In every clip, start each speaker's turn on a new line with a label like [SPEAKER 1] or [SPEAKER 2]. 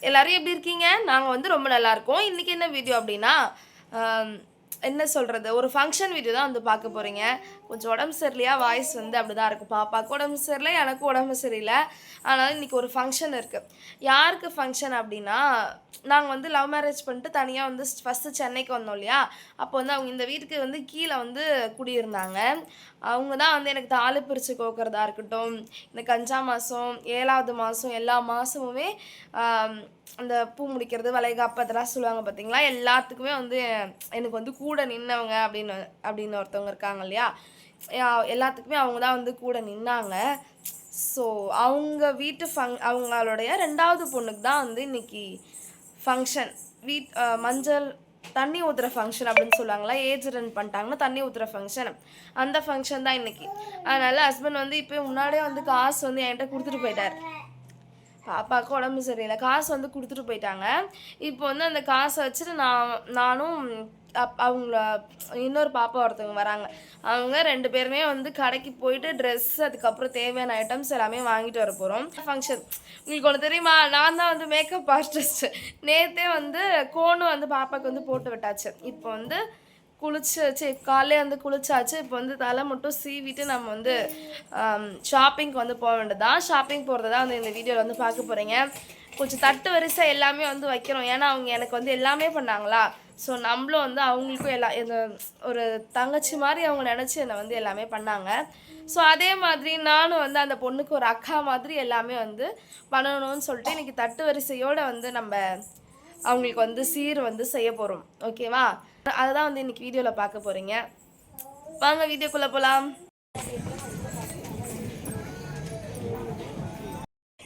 [SPEAKER 1] எல்லாரும் எப்படி இருக்கீங்க? நாங்கள் வந்து ரொம்ப நல்லா இருக்கோம். இன்றைக்கி என்ன வீடியோ அப்படின்னா, என்ன சொல்கிறது, ஒரு ஃபங்க்ஷன் வீடியோ தான் வந்து பார்க்க போகிறீங்க. கொஞ்சம் உடம்பு சரியில்லையா, வாய்ஸ் வந்து அப்படி தான் இருக்குது. பாப்பாவுக்கு உடம்பு சரியில்லை, எனக்கும் உடம்பு சரியில்லை. அதனால் இன்றைக்கி ஒரு ஃபங்க்ஷன் இருக்குது. யாருக்கு ஃபங்க்ஷன் அப்படின்னா, நாங்கள் வந்து லவ் மேரேஜ் பண்ணிட்டு தனியாக வந்து ஃபஸ்ட்டு சென்னைக்கு வந்தோம் இல்லையா, அப்போ வந்து அவங்க இந்த வீட்டுக்கு வந்து கீழே வந்து குடியிருந்தாங்க. அவங்க தான் வந்து எனக்கு தாலி பிரித்து கோக்கிறதா இருக்கட்டும், எனக்கு 5ஆம் மாதம் 7வது மாதம் எல்லா மாதமுமே அந்த பூ முடிக்கிறது, வளைகாப்பு அதெல்லாம் சொல்லுவாங்க பார்த்தீங்களா, எல்லாத்துக்குமே வந்து எனக்கு வந்து கூட நின்னவங்க அப்படின்னு ஒருத்தவங்க இருக்காங்க இல்லையா, எல்லாத்துக்குமே அவங்க தான் வந்து கூட நின்னாங்க. ஸோ அவங்க வீட்டு அவங்களுடைய 2வது பொண்ணுக்கு தான் வந்து இன்னைக்கு ஃபங்க்ஷன். மஞ்சள் தண்ணி ஊற்றுற ஃபங்க்ஷன் அப்படின்னு சொல்லுவாங்களா, ஏஜ் ரன் பண்ணிட்டாங்கன்னா தண்ணி ஊற்றுற ஃபங்க்ஷன், அந்த ஃபங்க்ஷன் தான் இன்னைக்கு. அதனால ஹஸ்பண்ட் வந்து இப்போ முன்னாடியே வந்து காசு வந்து என்கிட்ட கொடுத்துட்டு போயிட்டார். பாப்பாவுக்கு உடம்பு சரியில்லை, காசு வந்து கொடுத்துட்டு போயிட்டாங்க. இப்போ வந்து அந்த காசை வச்சுட்டு நானும் அவங்கள இன்னொரு பாப்பா ஒருத்தவங்க வராங்க. அவங்க 2 பேருமே வந்து கடைக்கு போயிட்டு ட்ரெஸ், அதுக்கப்புறம் தேவையான ஐட்டம்ஸ் எல்லாமே வாங்கிட்டு வர போகிறோம். ஃபங்க்ஷன் உங்களுக்கு ஒன்று தெரியுமா, நான் தான் வந்து மேக்கப் ஆர்டிஸ்ட். நேற்றே வந்து கோனும் வந்து பாப்பாவுக்கு வந்து போட்டு விட்டாச்சு. இப்போ வந்து காலையிலே வந்து குளிச்சாச்சு. இப்போ வந்து தலை மட்டும் சீவிட்டு நம்ம வந்து ஷாப்பிங்க்கு வந்து போக வேண்டியதான். ஷாப்பிங் போகிறது தான் வந்து இந்த வீடியோவில் வந்து பார்க்க போகிறீங்க. கொஞ்சம் தட்டு வரிசை எல்லாமே வந்து வைக்கிறோம். ஏன்னா அவங்க எனக்கு வந்து எல்லாமே பண்ணாங்களா, ஸோ நம்மளும் வந்து அவங்களுக்கும் இந்த ஒரு தங்கச்சி மாதிரி அவங்க நினச்சி என்னை வந்து எல்லாமே பண்ணாங்க. ஸோ அதே மாதிரி நானும் வந்து அந்த பொண்ணுக்கு ஒரு அக்கா மாதிரி எல்லாமே வந்து பண்ணணும்னு சொல்லிட்டு இன்றைக்கி தட்டு வரிசையோடு வந்து நம்ம அவங்களுக்கு வந்து சீர் வந்து செய்ய போகிறோம். ஓகேவா, அதுதான் வந்து இன்றைக்கி வீடியோவில் பார்க்க போகிறீங்க. வாங்க வீடியோக்குள்ளே போகலாம்.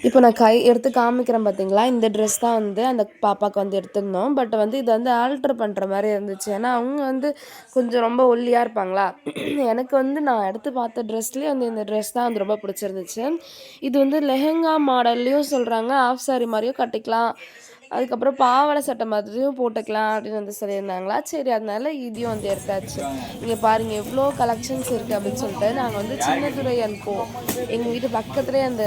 [SPEAKER 1] இப்போ நான் எடுத்து காமிக்கிறேன் பார்த்தீங்களா, இந்த ட்ரெஸ் தான் வந்து அந்த பாப்பாவுக்கு வந்து எடுத்திருந்தோம். பட் வந்து இது வந்து ஆல்ட்ரு பண்ணுற மாதிரி இருந்துச்சு. ஏன்னா அவங்க வந்து கொஞ்சம் ரொம்ப ஒல்லியாக இருப்பாங்களா. எனக்கு வந்து நான் எடுத்து பார்த்த ட்ரெஸ்லேயே வந்து இந்த ட்ரெஸ் தான் வந்து ரொம்ப பிடிச்சிருந்துச்சு. இது வந்து லெஹெங்கா மாடல்லையும் சொல்கிறாங்க, ஆஃப் சாரி மாதிரியும் கட்டிக்கலாம், அதுக்கப்புறம் பாவாடை சட்டை மாதிரியும் போட்டுக்கலாம் அப்படின்னு வந்து சொல்லியிருந்தாங்களா. சரி, அதனால இதையும் வந்து எடுத்தாச்சு. இங்கே பாருங்கள் எவ்வளோ கலெக்ஷன்ஸ் இருக்குது அப்படின்னு சொல்லிட்டு நாங்கள் வந்து சின்னதுரை அனுப்போம். எங்கள் வீட்டு பக்கத்துலேயே அந்த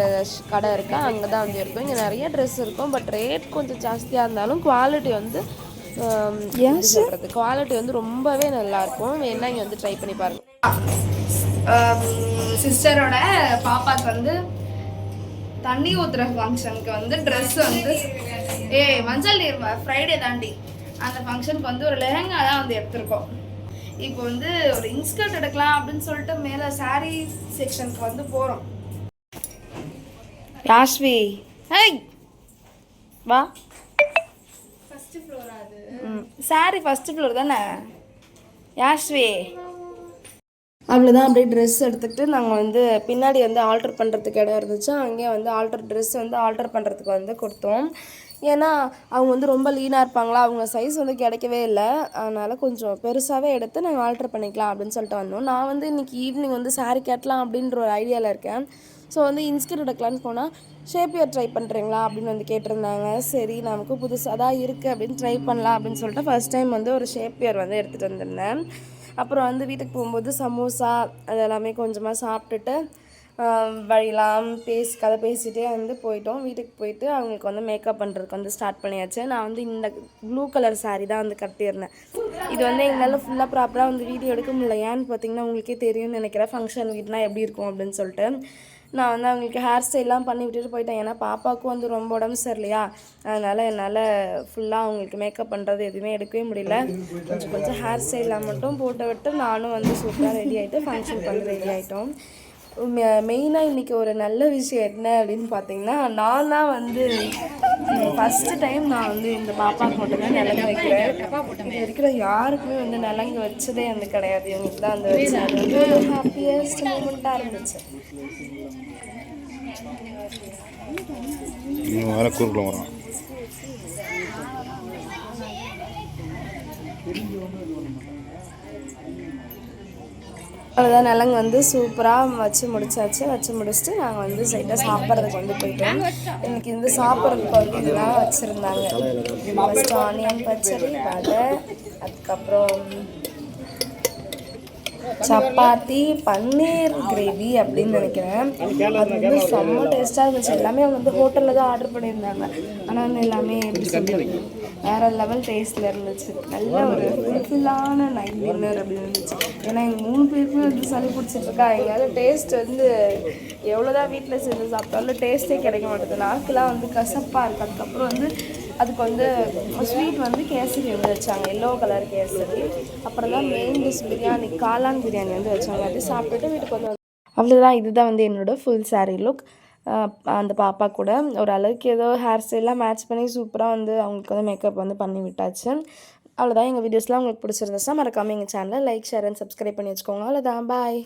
[SPEAKER 1] கடை இருக்கா, அங்கே தான் வந்து இருக்கும். இங்கே நிறைய ட்ரெஸ் இருக்கும். பட் ரேட் கொஞ்சம் ஜாஸ்தியாக இருந்தாலும் குவாலிட்டி வந்து குவாலிட்டி வந்து ரொம்பவே நல்லாயிருக்கும். வேணா இங்கே வந்து ட்ரை பண்ணி பாருங்கள். சிஸ்டரோட பாப்பாவுக்கு வந்து தண்ணி ஊற்றுற ஃபங்க்ஷனுக்கு வந்து ட்ரெஸ் வந்து மஞ்சள் நீர் ஃப்ரைடே தாண்டி அந்த ஃபங்க்ஷனுக்கு வந்து ஒரு லெஹங்கா தான் வந்து எடுத்திருக்கோம். இப்போ வந்து ஒரு இன்ஸ்கர்ட் எடுக்கலாம் அப்படின்னு சொல்லிட்டு மேலே சாரீ செக்ஷனுக்கு வந்து போகிறோம். யாஸ்வி, ஹை வா. ஃபஸ்ட்டு ஃப்ளோரா அது? சாரி ஃபஸ்ட்டு ஃப்ளோர் தானே யாஸ்வி? அவ்வளோதான். அப்படியே ட்ரெஸ் எடுத்துகிட்டு நாங்கள் வந்து பின்னாடி வந்து ஆல்ட்ரு பண்ணுறதுக்கு இடம் இருந்துச்சு, அங்கேயே வந்து ட்ரெஸ் வந்து ஆல்ட்ரு பண்ணுறதுக்கு வந்து கொடுத்தோம். ஏன்னா அவங்க வந்து ரொம்ப லீனாக இருப்பாங்களா, அவங்க சைஸ் வந்து கிடைக்கவே இல்லை. அதனால் கொஞ்சம் பெருசாகவே எடுத்து நாங்கள் ஆல்ட்ரு பண்ணிக்கலாம் அப்படின்னு சொல்லிட்டு வந்தோம். நான் வந்து இன்றைக்கி ஈவினிங் வந்து சாரீ கட்டலாம் அப்படின்ற ஒரு ஐடியாவில் இருக்கேன். ஸோ வந்து இன்ஸ்கர்ட் எடுக்கலான்னு போனால் ஷேப்பியர் ட்ரை பண்ணுறீங்களா அப்படின்னு வந்து கேட்டிருந்தாங்க. சரி, நமக்கு புதுசாக தான் இருக்குது அப்படின்னு ட்ரை பண்ணலாம் அப்படின்னு சொல்லிட்டு ஃபஸ்ட் டைம் வந்து ஒரு ஷேப்பியர் வந்து எடுத்துகிட்டு வந்திருந்தேன். அப்புறம் வந்து வீட்டுக்கு போகும்போது சமோசா அதெல்லாமே கொஞ்சமாக சாப்பிட்டுட்டு வழியெல்லாம் கதை பேசிகிட்டே வந்து போயிட்டோம். வீட்டுக்கு போயிட்டு அவங்களுக்கு வந்து மேக்கப் பண்ணுறதுக்கு வந்து ஸ்டார்ட் பண்ணியாச்சு. நான் வந்து இந்த ப்ளூ கலர் சாரீ தான் வந்து கட்டியிருந்தேன். இது வந்து எங்களால் ஃபுல்லாக ப்ராப்பராக வந்து வீடியோ எடுக்க முடியல. ஏன்னு பார்த்தீங்கன்னா உங்களுக்கே தெரியும்னு நினைக்கிறேன் ஃபங்க்ஷன் வீட்னா எப்படி இருக்கும் அப்படின்னு சொல்லிட்டு. நான் வந்து அவங்களுக்கு ஹேர் ஸ்டைல்லாம் பண்ணி விட்டுட்டு போயிட்டேன். ஏன்னா பாப்பாவுக்கும் வந்து ரொம்ப உடம்பு சரியில்லையா, அதனால் என்னால் ஃபுல்லாக அவங்களுக்கு மேக்கப் பண்ணுறது எதுவுமே எடுக்கவே முடியல. கொஞ்சம் ஹேர் ஸ்டைலாம் மட்டும் போட்டு விட்டு நானும் வந்து சூப்பராக ரெடி ஆகிட்டு ஃபங்க்ஷனுக்கு வந்து ரெடி ஆகிட்டோம். மெயினாக இன்றைக்கி ஒரு நல்ல விஷயம் என்ன அப்படின்னு பார்த்தீங்கன்னா, நான் தான் வந்து ஃபஸ்ட்டு டைம் நான் வந்து இந்த பாப்பாவுக்கு மட்டும் தான் நிலங்கு வைக்கிறேன். இது இருக்கிற யாருக்குமே வந்து நிலங்கு வச்சதே வந்து கிடையாது. இவங்களுக்கு தான் வந்து வச்சு அது வந்து ஒரு ஹாப்பியஸ்ட் மூமெண்ட்டாக இருந்துச்சு. அவ்வளோதான், நிலங்கு வந்து சூப்பராக வச்சு முடிச்சுட்டு நாங்கள் வந்து சைட்டாக சாப்பிட்றதுக்கு வந்து போயிட்டோம். இன்றைக்கி வந்து சாப்பிட்றதுக்கு வந்து இதெல்லாம் வச்சுருந்தாங்க. ஃபஸ்ட்டு ஆனியன் பச்சடி, வடை, அதுக்கப்புறம் சப்பாத்தி பன்னீர் கிரேவி அப்படின்னு நினைக்கிறேன். அது வந்து செம்ம டேஸ்ட்டாக இருந்துச்சு. எல்லாமே அவங்க வந்து ஹோட்டலில் தான் ஆர்டர் பண்ணியிருந்தாங்க. ஆனால் வந்து எல்லாமே எப்படி சொல்கிறது வேறு லெவல் டேஸ்ட்டில் இருந்துச்சு. நல்ல ஒரு ஃபுல்ஃபில்லான நைட் டின்னர் அப்படின்னு இருந்துச்சு. ஏன்னா எங்கள் 3 பேருக்குமே வந்து சளி பிடிச்சிட்ருக்கா. எங்களால் டேஸ்ட் வந்து எவ்வளோதான் வீட்டில் செஞ்சு சாப்பிட்டாலும் டேஸ்ட்டே கிடைக்க மாட்டேது. நாக்கெலாம் வந்து கசப்பாக இருக்குது. அதுக்கப்புறம் வந்து அதுக்கு வந்து ஸ்வீட் வந்து கேசரி வந்து வச்சாங்க, எல்லோ கலர் கேசரி. அப்புறம் தான் மெயின் டிஷ் பிரியாணி, காளான் பிரியாணி வந்து வச்சாங்க. அது சாப்பிட்டுட்டு வீட்டுக்கு வந்து அவ்வளோதான். இதுதான் வந்து என்னோடய ஃபுல் சாரீ லுக். அந்த பாப்பா கூட ஓரளவுக்கு ஏதோ ஹேர் ஸ்டைலாம் மேட்ச் பண்ணி சூப்பராக வந்து அவங்களுக்கு வந்து மேக்கப் வந்து பண்ணி விட்டாச்சு. அவ்வளோதான். எங்கள் வீடியோஸ்லாம் உங்களுக்கு பிடிச்சிருந்துச்சுன்னா மறக்காமல் எங்கள் சேனலை லைக், ஷேர் அண்ட் சப்ஸ்கிரைப் பண்ணி வச்சுக்கோங்க. அவ்வளோதான். பாய்.